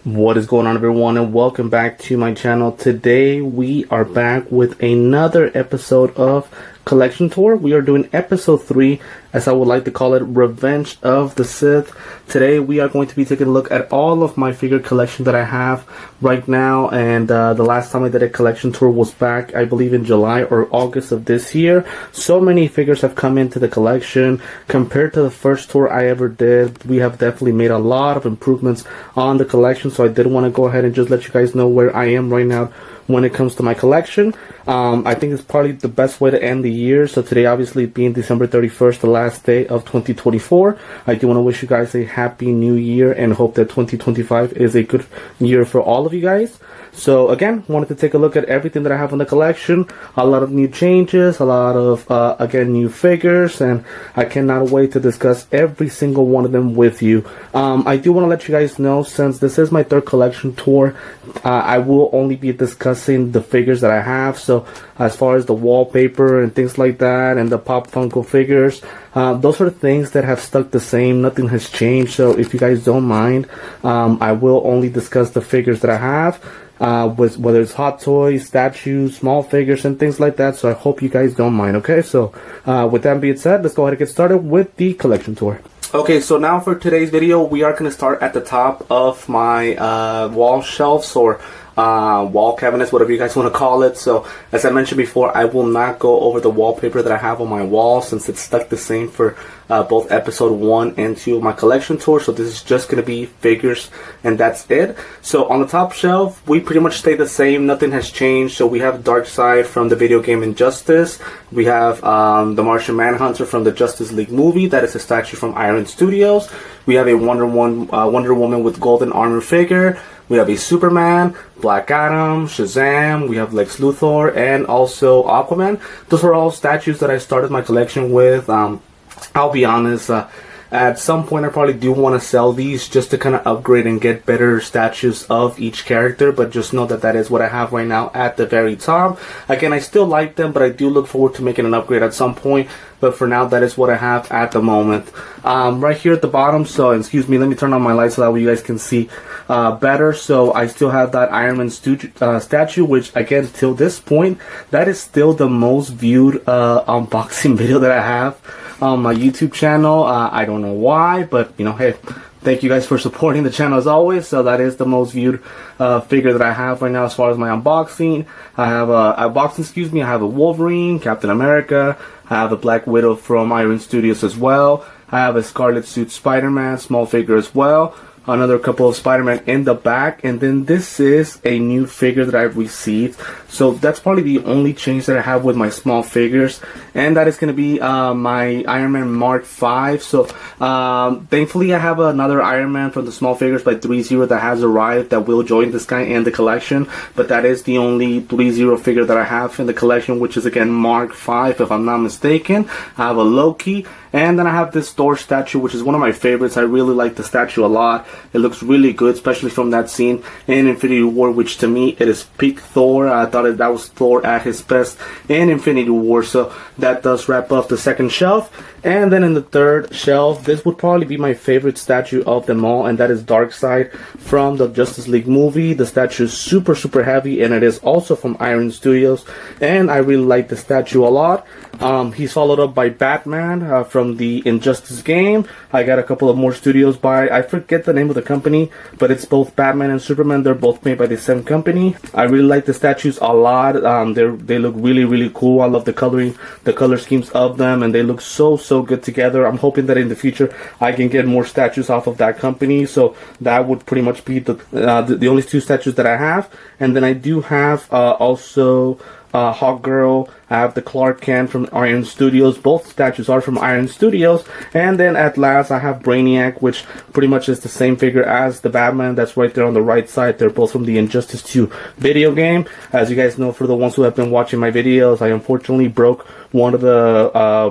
What is going on, everyone, and welcome back to my channel. Today we are back with another episode of Collection Tour. We are doing episode 3, as I would like to call it, Revenge of the Sith. Today we are going to be taking a look at all of my figure collection that I have right now, and the last time I did a collection tour was back, I believe, in July or August of this year. So many figures have come into the collection. Compared to the first tour I ever did, we have definitely made a lot of improvements on the collection, so I did want to go ahead and just let you guys know where I am right now when it comes to my collection. I think it's probably the best way to end the year. So today, obviously being December 31st, the last day of 2024, I do want to wish you guys a happy new year and hope that 2025 is a good year for all of you guys. So again, wanted to take a look at everything that I have in the collection. A lot of new changes, a lot of again, new figures, and I cannot wait to discuss every single one of them with you. I do want to let you guys know, since this is my third collection tour, I will only be discussing the figures that I have. So as far as the wallpaper and things like that, and the Pop Funko figures, those are things that have stuck the same. Nothing has changed. So if you guys don't mind, I will only discuss the figures that I have, with whether it's hot toys, statues, small figures, and things like that. So I hope you guys don't mind. Okay, so with that being said, let's go ahead and get started with the collection tour. Okay, so now for today's video, we are going to start at the top of my wall shelves, or wall cabinets, whatever you guys want to call it. So as I mentioned before, I will not go over the wallpaper that I have on my wall, since it's stuck the same for both episode 1 and 2 of my collection tour. So this is just going to be figures, and that's it. So on the top shelf, we pretty much stay the same. Nothing has changed. So we have Darkseid from the video game Injustice. We have the Martian Manhunter from the Justice League movie. That is a statue from Iron Studios. We have a Wonder Woman with golden armor figure. We have a Superman, Black Adam, Shazam, we have Lex Luthor, and also Aquaman. Those are all statues that I started my collection with. I'll be honest, at some point I probably do want to sell these just to kind of upgrade and get better statues of each character, but just know that that is what I have right now at the very top. Again, I still like them, but I do look forward to making an upgrade at some point. But for now, that is what I have at the moment. Right here at the bottom, so excuse me, let me turn on my lights so that way you guys can see better. So I still have that Iron Man statue, which again, till this point, that is still the most viewed unboxing video that I have on my YouTube channel. I don't know why, but you know, hey, thank you guys for supporting the channel as always. So that is the most viewed figure that I have right now as far as my unboxing. I have I have a Wolverine, Captain America. I have a Black Widow from Iron Studios as well. I have a Scarlet Suit Spider-Man small figure as well. Another couple of Spider-Man in the back, and then this is a new figure that I've received. So that's probably the only change that I have with my small figures, and that is going to be my Iron Man Mark V. So thankfully I have another Iron Man from the small figures by 3-0 that has arrived, that will join this guy in the collection, but that is the only 3-0 figure that I have in the collection, which is again Mark V, if I'm not mistaken. I have a Loki, and then I have this Thor statue, which is one of my favorites. I really like the statue a lot. It looks really good, especially from that scene in Infinity War, which to me, it is peak Thor. I thought that was Thor at his best in Infinity War. So that does wrap up the second shelf. And then in the third shelf, this would probably be my favorite statue of them all, and that is Darkseid from the Justice League movie. The statue is super, super heavy, and it is also from Iron Studios, and I really like the statue a lot. He's followed up by Batman from the Injustice game. I got a couple of more studios by, I forget the name of the company, but it's both Batman and Superman. They're both made by the same company. I really like the statues a lot. They look really, really cool. I love the coloring, the color schemes of them, and they look so good together. I'm hoping that in the future I can get more statues off of that company. So that would pretty much be the only two statues that I have. And then I do have also Hawkgirl. I have the Clark Kent from Iron Studios. Both statues are from Iron Studios. And then at last I have Brainiac, which pretty much is the same figure as the Batman. That's right there on the right side. They're both from the Injustice 2 video game. As you guys know, for the ones who have been watching my videos, I unfortunately broke one of the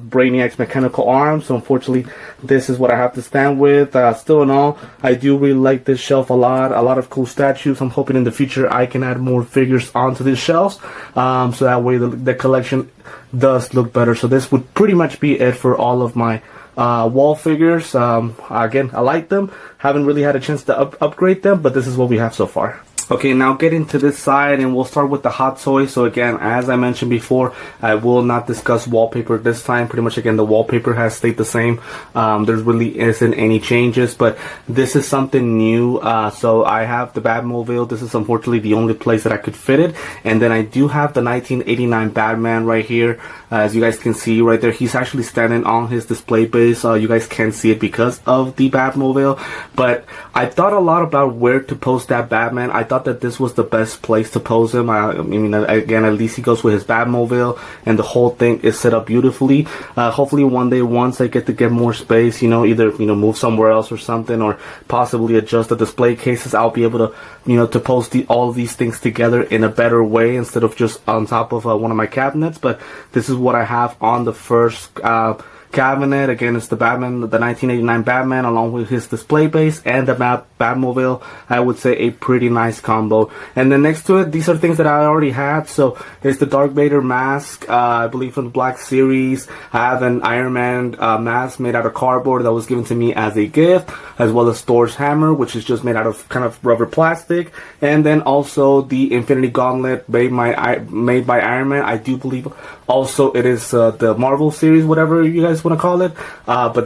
Brainiac's mechanical arms. So unfortunately, this is what I have to stand with. Still in all, I do really like this shelf a lot. A lot of cool statues. I'm hoping in the future I can add more figures onto this shelf. So that way the collection does look better. So this would pretty much be it for all of my wall figures. Again, I like them. Haven't really had a chance to upgrade them, but this is what we have so far. Okay, now getting to this side, and we'll start with the hot toys. So again, as I mentioned before, I will not discuss wallpaper this time. Pretty much, again, the wallpaper has stayed the same. There really isn't any changes, but this is something new. So I have the Batmobile. This is unfortunately the only place that I could fit it. And then I do have the 1989 Batman right here. As you guys can see right there, he's actually standing on his display base. You guys can't see it because of the Batmobile, but I thought a lot about where to post that Batman. I thought that this was the best place to pose him. I mean, again, at least he goes with his Batmobile, and the whole thing is set up beautifully. Hopefully one day, once I get to get more space, either move somewhere else or something, or possibly adjust the display cases, I'll be able to to post all of these things together in a better way instead of just on top of one of my cabinets. But this is what I have on the first cabinet. Again, it's the Batman, the 1989 Batman, along with his display base and the Batmobile. I would say a pretty nice combo. And then next to it, these are things that I already had. So it's the Darth Vader mask, I believe from the Black Series. I have an Iron Man mask made out of cardboard that was given to me as a gift, as well as Thor's hammer, which is just made out of kind of rubber plastic. And then also the Infinity Gauntlet made by Iron Man. I do believe also it is the Marvel series, whatever you guys want to call it, but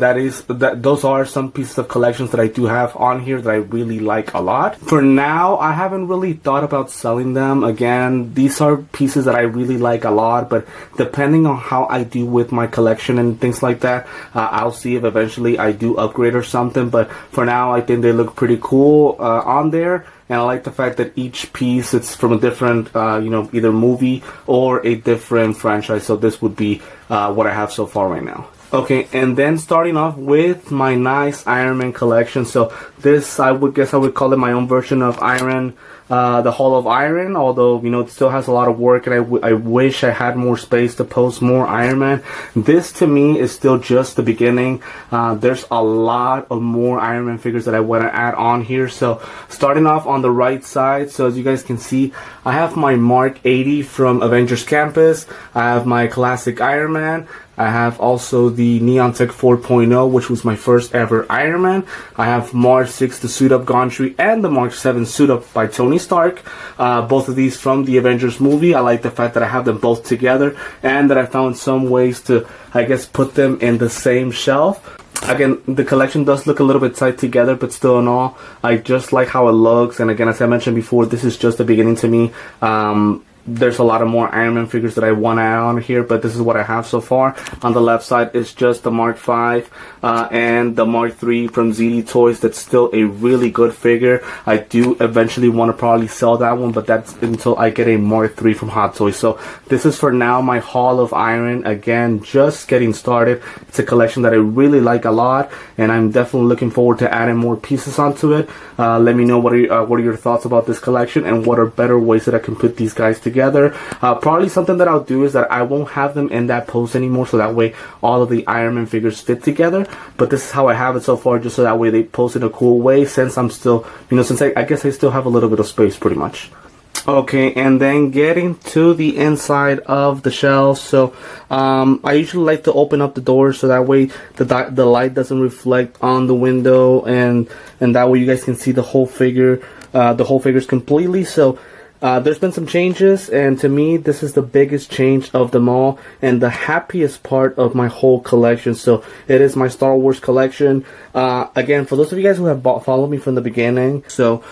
those are some pieces of collections that I do have on here that I really like a lot. For now, I haven't really thought about selling them. Again, these are pieces that I really like a lot, but depending on how I do with my collection and things like that, I'll see if eventually I do upgrade or something. But for now, I think they look pretty cool on there. And I like the fact that each piece, it's from a different, either movie or a different franchise. So this would be what I have so far right now. Okay, and then starting off with my nice Iron Man collection. So this, I would call it my own version of Iron, the Hall of Iron, although, it still has a lot of work, and I wish I had more space to post more Iron Man. This, to me, is still just the beginning. There's a lot of more Iron Man figures that I want to add on here. So starting off on the right side, so as you guys can see, I have my Mark 80 from Avengers Campus. I have my classic Iron Man. I have also the Neon Tech 4.0, which was my first ever Iron Man. I have Mark 6, the Suit Up Gauntry, and the Mark 7 Suit Up by Tony Stark. Both of these from the Avengers movie. I like the fact that I have them both together, and that I found some ways to, I guess, put them in the same shelf. Again, the collection does look a little bit tight together, but still in all, I just like how it looks. And again, as I mentioned before, this is just the beginning to me. There's a lot of more Iron Man figures that I want to add on here, but this is what I have so far. On the left side is just the Mark 5 and the Mark 3 from ZD Toys. That's still a really good figure. I do eventually want to probably sell that one, but that's until I get a Mark 3 from Hot Toys. So this is for now my Hall of Iron. Again, just getting started. It's a collection that I really like a lot, and I'm definitely looking forward to adding more pieces onto it. Let me know what are your thoughts about this collection, and what are better ways that I can put these guys together. Probably something that I'll do is that I won't have them in that pose anymore, so that way all of the Iron Man figures fit together. But this is how I have it so far, just so that way they pose in a cool way, since I'm still, since I guess I still have a little bit of space pretty much. Okay, and then getting to the inside of the shelves. So I usually like to open up the doors so that way the light doesn't reflect on the window, and that way you guys can see the whole figures completely. So there's been some changes, and to me, this is the biggest change of them all, and the happiest part of my whole collection. So it is my Star Wars collection. Again, for those of you guys who have followed me from the beginning, so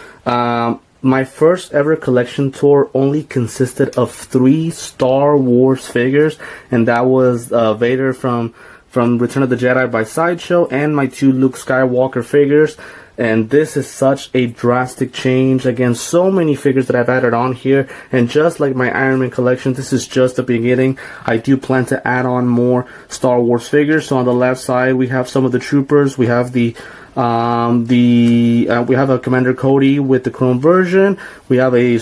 my first ever collection tour only consisted of 3 Star Wars figures, and that was Vader from Return of the Jedi by Sideshow, and my 2 Luke Skywalker figures. And this is such a drastic change. Again, so many figures that I've added on here, and just like my Iron Man collection, this is just the beginning. I do plan to add on more Star Wars figures. So on the left side, we have some of the troopers. We have we have a Commander Cody with the chrome version. We have a a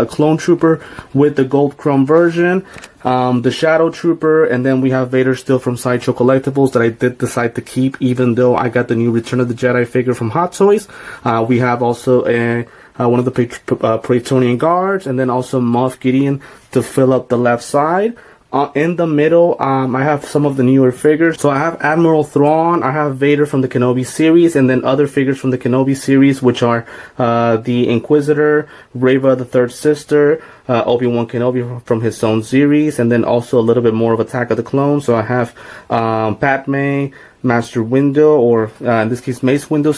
clone trooper with the gold chrome version. The Shadow Trooper, and then we have Vader still from Sideshow Collectibles that I did decide to keep, even though I got the new Return of the Jedi figure from Hot Toys. We have also one of the Praetorian Guards, and then also Moff Gideon to fill up the left side. in the middle, I have some of the newer figures. So I have Admiral Thrawn, I have Vader from the Kenobi series, and then other figures from the Kenobi series, which are the Inquisitor, Reva the Third Sister, Obi-Wan Kenobi from his own series, and then also a little bit more of Attack of the Clones. So I have Padme, Master Windu, or in this case Mace Windu,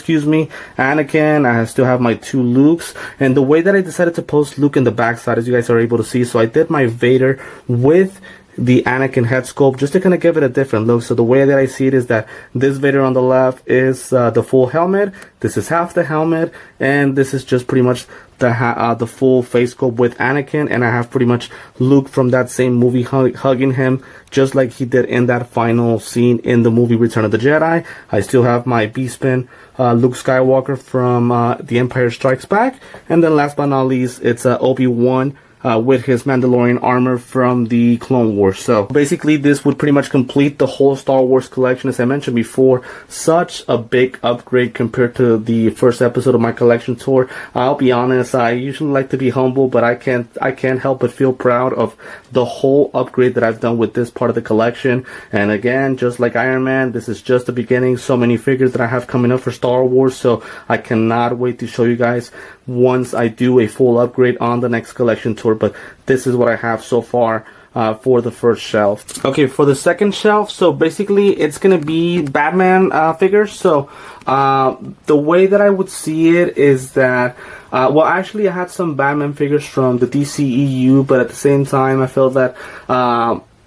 Anakin. I still have my 2 Lukes, and the way that I decided to post Luke in the backside, as you guys are able to see, so I did my Vader with the Anakin head sculpt just to kind of give it a different look. So the way that I see it is that this Vader on the left is the full helmet, this is half the helmet, and this is just pretty much the full face sculpt with Anakin, and I have pretty much Luke from that same movie hugging him just like he did in that final scene in the movie Return of the Jedi. I still have my B-Spin Luke Skywalker from The Empire Strikes Back, and then last but not least, it's Obi-Wan with his Mandalorian armor from the Clone Wars. So basically this would pretty much complete the whole Star Wars collection. As I mentioned before, such a big upgrade compared to the first episode of my collection tour. I'll be honest, I usually like to be humble, but I can't help but feel proud of the whole upgrade that I've done with this part of the collection. And again, just like Iron Man, this is just the beginning. So many figures that I have coming up for Star Wars, so I cannot wait to show you guys once I do a full upgrade on the next collection tour. But this is what I have so far for the first shelf. Okay, for the second shelf, so basically it's gonna be Batman figures. So the way that I would see it is that well, actually I had some Batman figures from the DCEU, but at the same time I felt that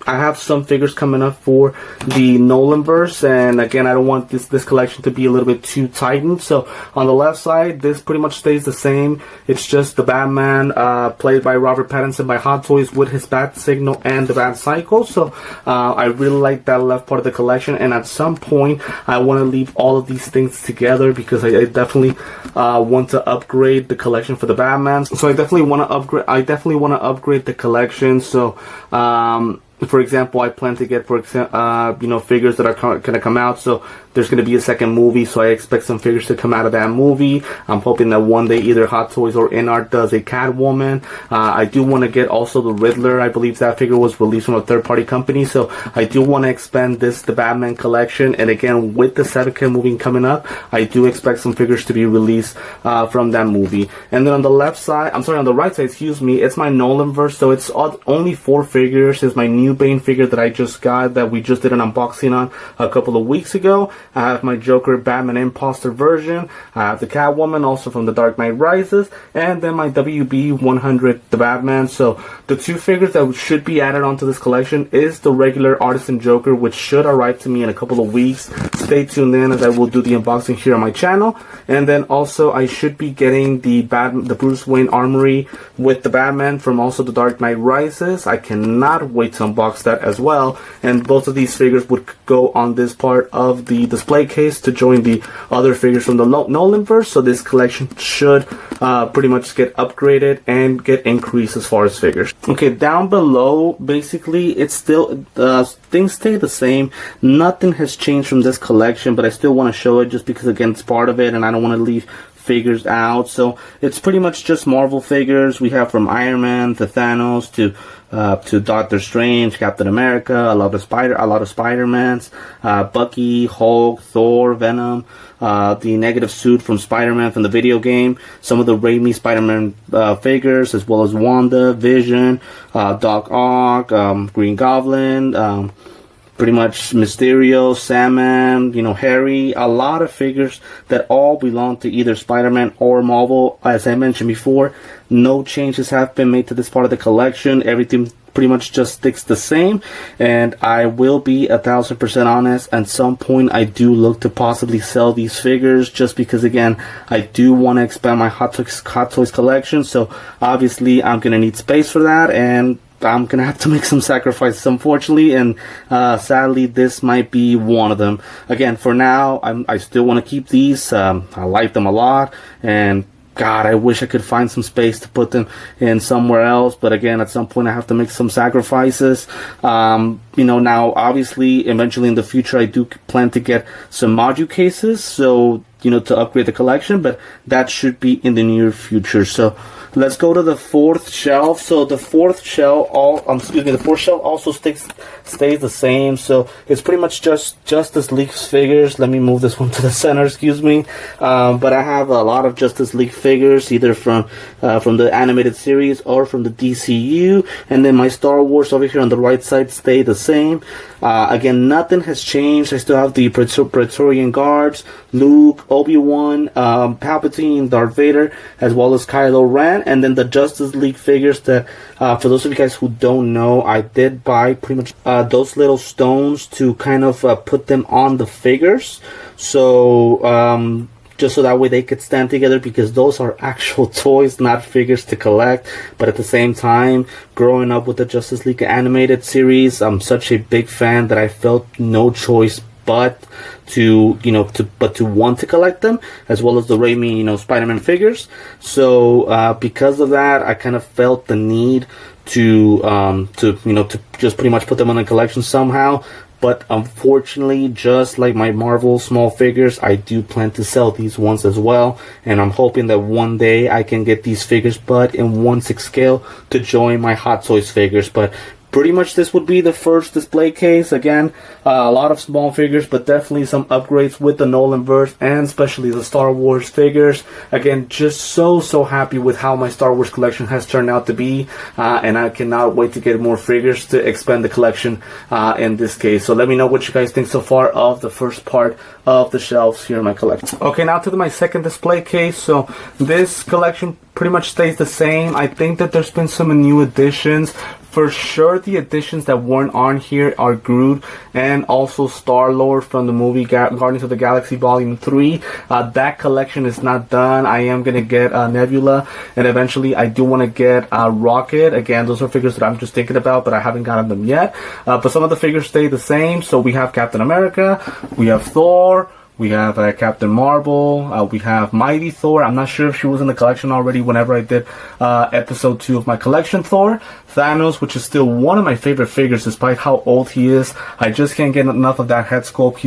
I have some figures coming up for the Nolanverse, and again, I don't want this collection to be a little bit too tightened. So on the left side, this pretty much stays the same. It's just the Batman played by Robert Pattinson by Hot Toys with his Bat Signal and the Bat Cycle. So I really like that left part of the collection, and at some point I want to leave all of these things together because I definitely want to upgrade the collection for the Batman. So I definitely want to upgrade the collection. So for example, I plan to get, figures that are going to come out. So there's going to be a second movie, so I expect some figures to come out of that movie. I'm hoping that one day either Hot Toys or InArt does a Catwoman. I do want to get also the Riddler. I believe that figure was released from a third-party company, so I do want to expand the Batman collection. And again, with the 7K movie coming up, I do expect some figures to be released from that movie. And then on the right side, it's my Nolanverse. So it's only 4 figures. It's my new Bane figure that I just got, that we just did an unboxing on a couple of weeks ago. I have my Joker Batman Imposter version. I have the Catwoman, also from The Dark Knight Rises, and then my WB 100 the Batman. So the 2 figures that should be added onto this collection is the regular Artisan Joker, which should arrive to me in a couple of weeks. Stay tuned in as I will do the unboxing here on my channel. And then also I should be getting the Bruce Wayne Armory with the Batman from also The Dark Knight Rises. I cannot wait to unbox that as well. And both of these figures would go on this part of the display case to join the other figures from the Nolanverse. So this collection should pretty much get upgraded and get increased as far as figures. Okay, down below, basically it's still things stay the same. Nothing has changed from this collection, but I still want to show it just because again it's part of it and I don't want to leave figures out. So it's pretty much just Marvel figures. We have from Iron Man to Thanos to Doctor Strange, Captain America, a lot of Spider-Mans, Bucky, Hulk, Thor, Venom, the negative suit from Spider-Man from the video game, some of the Raimi Spider-Man figures, as well as Wanda, Vision, Doc Ock, Green Goblin, pretty much Mysterio, Sandman, Harry, a lot of figures that all belong to either Spider-Man or Marvel. As I mentioned before, no changes have been made to this part of the collection. Everything pretty much just sticks the same, and I will be 1000% honest, at some point I do look to possibly sell these figures, just because again I do want to expand my Hot Toys collection. So obviously I'm gonna need space for that, and I'm gonna have to make some sacrifices, unfortunately, and sadly this might be one of them. Again, for now I still want to keep these. I like them a lot, and God, I wish I could find some space to put them in somewhere else. But again, at some point I have to make some sacrifices. Now obviously eventually in the future I do plan to get some module cases, so to upgrade the collection, but that should be in the near future. So let's go to the fourth shelf. So the fourth shelf, the fourth shelf also stays the same. So it's pretty much just Justice League figures. Let me move this one to the center, excuse me. But I have a lot of Justice League figures, either from the animated series or from the DCU. And then my Star Wars over here on the right side stay the same. Again, nothing has changed. I still have the Praetorian Guards, Luke, Obi-Wan, Palpatine, Darth Vader, as well as Kylo Ren. And then the Justice League figures that, for those of you guys who don't know, I did buy pretty much those little stones to kind of put them on the figures. So, just so that way they could stand together, because those are actual toys, not figures to collect. But at the same time, growing up with the Justice League animated series, I'm such a big fan that I felt no choice but to want to collect them, as well as the Raimi, Spiderman figures. So because of that, I kind of felt the need to just pretty much put them on a collection somehow. But unfortunately, just like my Marvel small figures, I do plan to sell these ones as well. And I'm hoping that one day I can get these figures, but in 1/6 scale, to join my Hot Toys figures. But pretty much this would be the first display case. Again, a lot of small figures, but definitely some upgrades with the Nolanverse, and especially the Star Wars figures. Again, just so happy with how my Star Wars collection has turned out to be, and I cannot wait to get more figures to expand the collection in this case. So let me know what you guys think so far of the first part of the shelves here in my collection. Okay, now to my second display case. So this collection pretty much stays the same. I think that there's been some new additions. For sure, the additions that weren't on here are Groot and also Star-Lord from the movie Guardians of the Galaxy Volume 3. That collection is not done. I am going to get Nebula, and eventually I do want to get Rocket. Again, those are figures that I'm just thinking about, but I haven't gotten them yet. But some of the figures stay the same. So we have Captain America, we have Thor, we have Captain Marvel, we have Mighty Thor. I'm not sure if she was in the collection already whenever I did episode 2 of my collection Thor. Thanos, which is still one of my favorite figures despite how old he is. I just can't get enough of that head sculpt.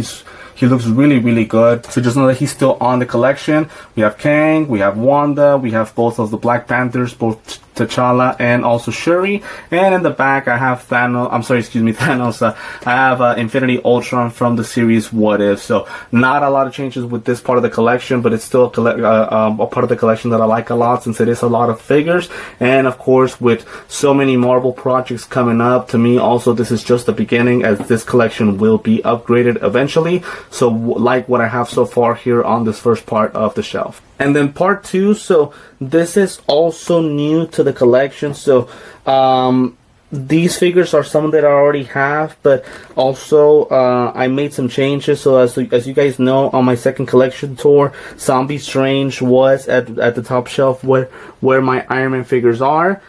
He looks really good. So just know that he's still on the collection. We have Kang, we have Wanda, we have both of the Black Panthers, both T'Challa and also Shuri. And in the back I have Thanos. I have Infinity Ultron from the series What If. So not a lot of changes with this part of the collection, but it's still a part of the collection that I like a lot, since it is a lot of figures. And of course, with so many Marvel projects coming up, to me also this is just the beginning, as this collection will be upgraded eventually. So like what I have so far here on this first part of the shelf. And then part 2, so this is also new to the collection. So these figures are some that I already have, but also I made some changes. So as you guys know, on my second collection tour, Zombie Strange was at the top shelf where my Iron Man figures are.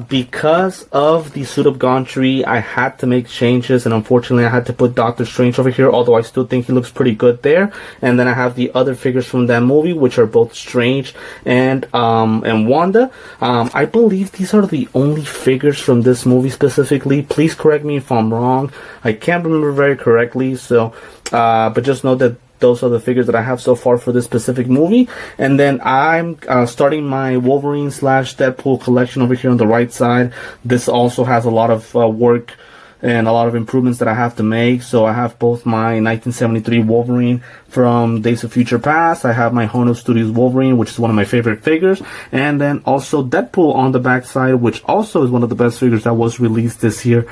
Because of the Suit of Gauntry, I had to make changes, and unfortunately I had to put Doctor Strange over here, although I still think he looks pretty good there. And then I have the other figures from that movie, which are both Strange and Wanda. I believe these are the only figures from this movie specifically. Please correct me if I'm wrong. I can't remember very correctly, so but just know that those are the figures that I have so far for this specific movie. And then I'm starting my Wolverine / Deadpool collection over here on the right side. This also has a lot of work and a lot of improvements that I have to make. So I have both my 1973 Wolverine from Days of Future Past. I have my Hono Studios Wolverine, which is one of my favorite figures. And then also Deadpool on the back side, which also is one of the best figures that was released this year,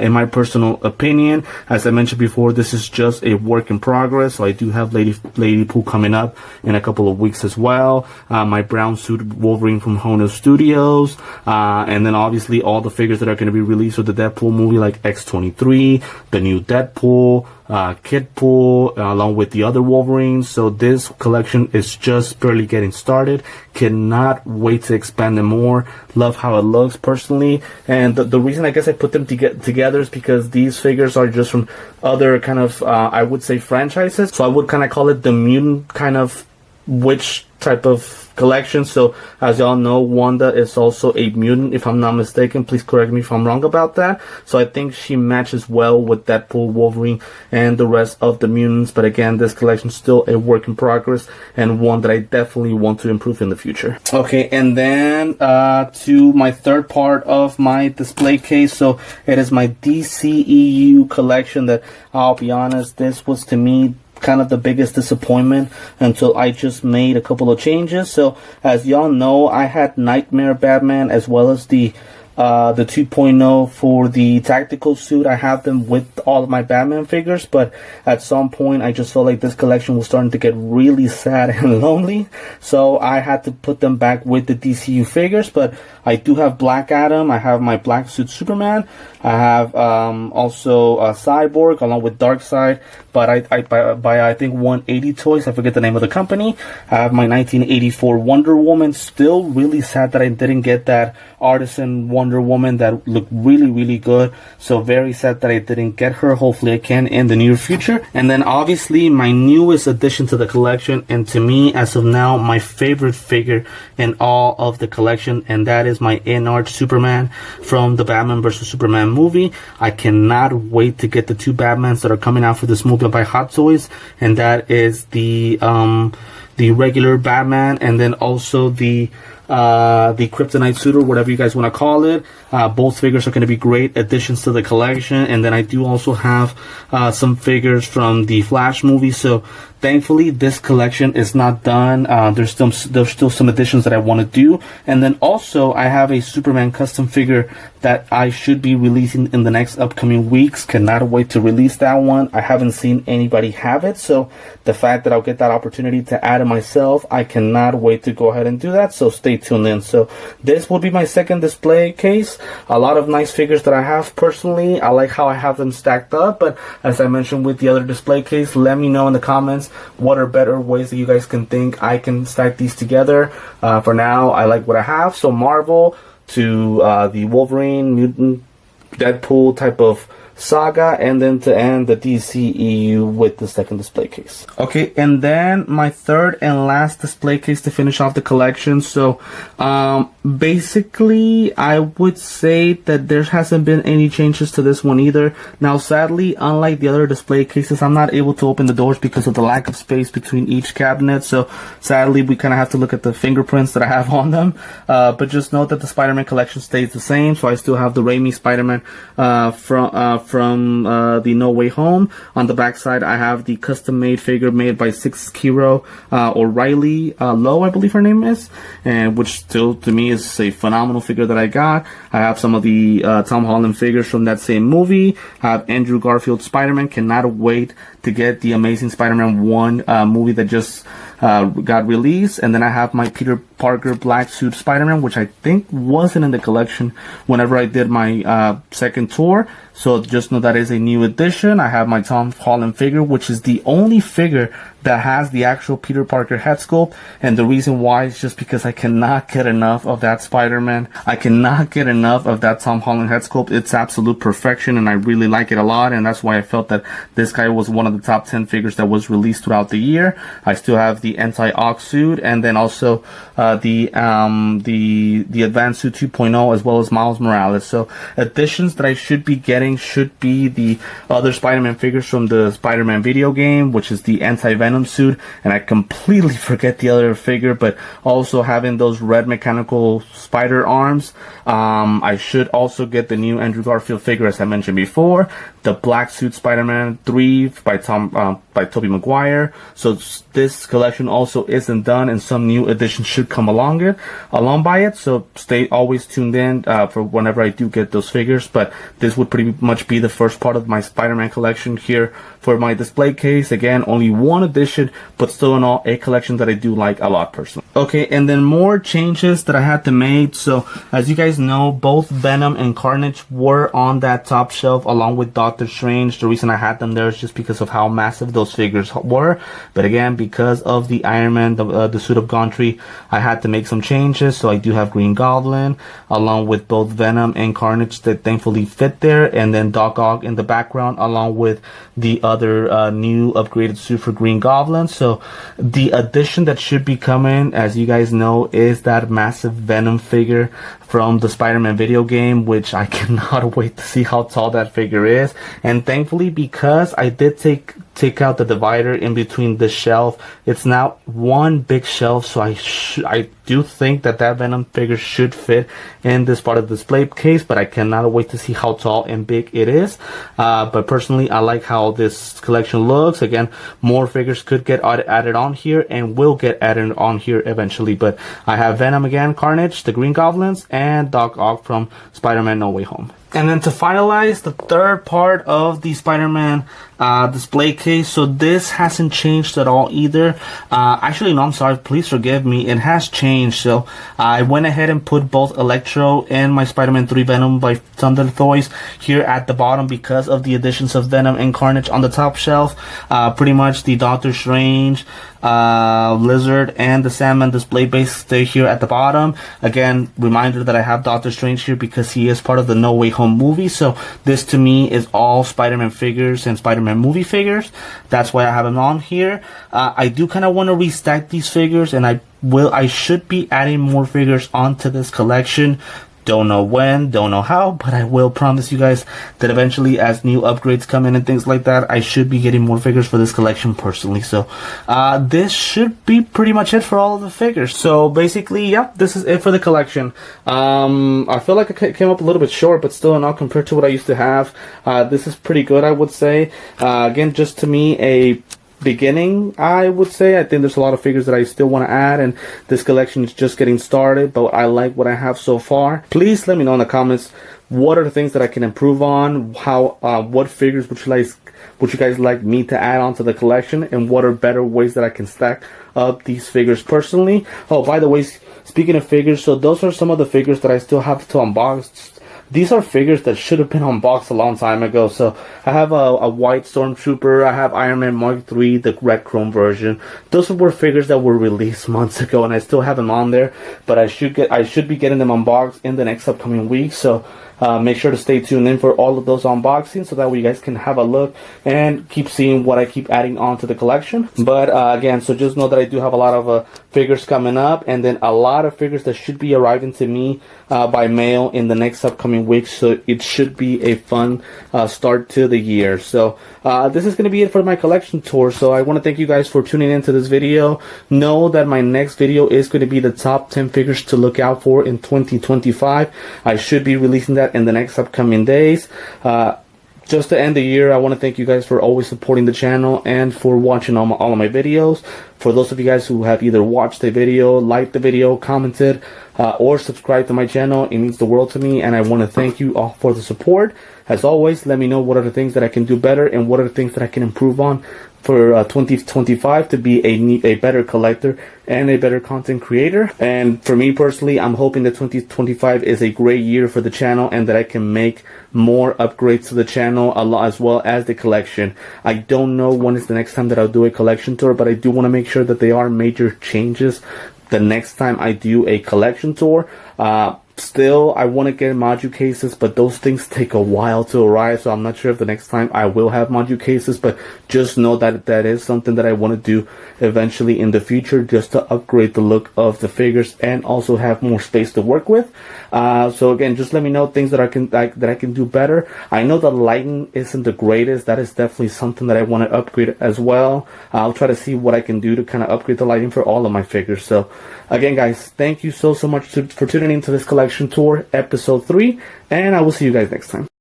in my personal opinion. As I mentioned before, this is just a work in progress. So I do have Lady Pooh coming up in a couple of weeks as well. My brown suit Wolverine from Hono Studios. And then obviously all the figures that are going to be released with the Deadpool movie, like X-23, the new Deadpool, Kidpool, along with the other Wolverines. So this collection is just barely getting started. Cannot wait to expand them more. Love how it looks personally. And the reason I guess I put them together is because these figures are just from other kind of, I would say, franchises. So I would kind of call it the mutant kind of witch type of collection. So as y'all know, Wanda is also a mutant, if I'm not mistaken. Please correct me if I'm wrong about that. So I think she matches well with Deadpool, Wolverine, and the rest of the mutants. But again, this collection is still a work in progress and one that I definitely want to improve in the future. Okay, and then to my third part of my display case. So it is my DCEU collection that, I'll be honest, this was to me kind of the biggest disappointment until I just made a couple of changes. So as y'all know, I had Nightmare Batman as well as the 2.0 for the tactical suit. I have them with all of my Batman figures, but at some point I just felt like this collection was starting to get really sad and lonely, so I had to put them back with the DCU figures. But I do have Black Adam, I have my black suit Superman, I have also Cyborg along with Darkseid, but I think 180 Toys, I forget the name of the company. I have my 1984 Wonder Woman. Still really sad that I didn't get that artisan Wonder Woman that looked really good. So very sad that I didn't get her. Hopefully I can in the near future. And then obviously my newest addition to the collection, and to me as of now my favorite figure in all of the collection, and that is my in-art Superman from the Batman vs Superman movie. I cannot wait to get the two Batmans that are coming out for this movie by Hot Toys, and that is the regular Batman, and then also the Kryptonite suit, or whatever you guys want to call it. Both figures are going to be great additions to the collection. And then I do also have some figures from the Flash movie. So thankfully this collection is not done. There's still some additions that I want to do. And then also I have a Superman custom figure that I should be releasing in the next upcoming weeks. Cannot wait to release that one. I haven't seen anybody have it, so the fact that I'll get that opportunity to add it myself, I cannot wait to go ahead and do that. So stay tuned in. So this will be my second display case. A lot of nice figures that I have personally. I like how I have them stacked up, but as I mentioned with the other display case, let me know in the comments what are better ways that you guys can think I can stack these together. For now, I like what I have. So Marvel to the Wolverine, Mutant, Deadpool type of saga, and then to end the DCEU with the second display case. Okay, and then my third and last display case to finish off the collection. So basically I would say that there hasn't been any changes to this one either. Now sadly, unlike the other display cases, I'm not able to open the doors because of the lack of space between each cabinet. So sadly we kind of have to look at the fingerprints that I have on them, but just note that the Spider-Man collection stays the same. So I still have the Raimi Spider-Man from the No Way Home. On the back side I have the custom made figure made by Kiro O'Reilly Lowe, I believe her name is, and which still to me is a phenomenal figure that I got. I have some of the Tom Holland figures from that same movie. I have Andrew Garfield Spider-Man. Cannot wait to get the Amazing Spider-Man 1 movie that just got released. And then I have my Peter Parker Black Suit Spider-Man, which I think wasn't in the collection whenever I did my second tour. So just know that is a new addition. I have my Tom Holland figure, which is the only figure that has the actual Peter Parker head sculpt, and the reason why is just because I cannot get enough of that Spider-Man. I cannot get enough of that Tom Holland head sculpt. It's absolute perfection, and I really like it a lot, and that's why I felt that this guy was one of the top 10 figures that was released throughout the year. I still have the anti-Ox suit, and then also the Advanced Suit 2.0, as well as Miles Morales. So additions that I should be getting should be the other Spider-Man figures from the Spider-Man video game, which is the Anti-Venom suit, and I completely forget the other figure, but also having those red mechanical spider arms. I should also get the new Andrew Garfield figure, as I mentioned before, the Black Suit Spider-Man 3 by Tobey Maguire. So this collection also isn't done, and some new additions should come along by it. So stay always tuned in for whenever I do get those figures. But this would pretty much be the first part of my Spider-Man collection here for my display case. Again, only one edition, but still in all a collection that I do like a lot personally. Okay, and then more changes that I had to make. So as you guys know, both Venom and Carnage were on that top shelf along with Doctor Strange. The reason I had them there is just because of how massive those figures were. But again, because of the Iron Man, the suit of Gauntry, I had to make some changes. So I do have Green Goblin along with both Venom and Carnage that thankfully fit there, and then Doc Ock in the background along with the other new upgraded suit for Green Goblin. So the addition that should be coming, as you guys know, is that massive Venom figure from the Spider-Man video game, which I cannot wait to see how tall that figure is. And thankfully, because I did take out the divider in between the shelf, it's now one big shelf, so I do think that Venom figure should fit in this part of the display case, but I cannot wait to see how tall and big it is. But personally, I like how this collection looks. Again, more figures could get added on here and will get added on here eventually, but I have Venom again, Carnage, the Green Goblins, and Doc Ock from Spider-Man No Way Home. And then to finalize the third part of the Spider-Man display case, so this hasn't changed at all either. Actually, no, I'm sorry, please forgive me, it has changed. So I went ahead and put both Electro and my Spider-Man 3 Venom by Thunder Toys here at the bottom because of the additions of Venom and Carnage on the top shelf. Pretty much the Doctor Strange, Lizard, and the Sandman display base stay here at the bottom. Again, reminder that I have Doctor Strange here because he is part of the No Way Home movie, so this to me is all Spider-Man figures and Spider-Man movie figures. That's why I have them on here. I do kind of want to restack these figures, and I should be adding more figures onto this collection. Don't know when, don't know how, but I will promise you guys that eventually, as new upgrades come in and things like that, I should be getting more figures for this collection personally. So this should be pretty much it for all of the figures. So basically, yeah, this is it for the collection. I feel like I came up a little bit short, but still not compared to what I used to have. This is pretty good, I would say. Again, just to me, a beginning, I would say. I think there's a lot of figures that I still want to add, and this collection is just getting started, but I like what I have so far. Please let me know in the comments what are the things that I can improve on, what figures would you guys like me to add onto the collection, and what are better ways that I can stack up these figures personally. Oh, by the way, speaking of figures, so those are some of the figures that I still have to unbox. These are figures that should have been unboxed a long time ago. So I have a white Stormtrooper. I have Iron Man Mark III, the red chrome version. Those were figures that were released months ago, and I still have them on there. But I should be getting them unboxed in the next upcoming week. So make sure to stay tuned in for all of those unboxings, so that way you guys can have a look and keep seeing what I keep adding onto the collection. But again, so just know that I do have a lot of figures coming up, and then a lot of figures that should be arriving to me by mail in the next upcoming weeks. So it should be a fun start to the year. So this is going to be it for my collection tour. So I want to thank you guys for tuning into this video. Know that my next video is going to be the top 10 figures to look out for in 2025. I should be releasing that in the next upcoming days. Just to end the year, I want to thank you guys for always supporting the channel and for watching all of my videos. For those of you guys who have either watched the video, liked the video, commented, or subscribed to my channel, it means the world to me, and I want to thank you all for the support. As always, let me know what are the things that I can do better and what are the things that I can improve on for 2025 to be a better collector and a better content creator. And for me personally, I'm hoping that 2025 is a great year for the channel, and that I can make more upgrades to the channel as well as the collection. I don't know when is the next time that I'll do a collection tour, but I do want to make sure that there are major changes the next time I do a collection tour. Still, I want to get module cases, but those things take a while to arrive, so I'm not sure if the next time I will have module cases, but just know that that is something that I want to do eventually in the future, just to upgrade the look of the figures and also have more space to work with. So again, just let me know things that I can do better. I know the lighting isn't the greatest. That is definitely something that I want to upgrade as well. I'll try to see what I can do to kind of upgrade the lighting for all of my figures. So again, guys, thank you so much for tuning into this collection tour episode 3, and I will see you guys next time.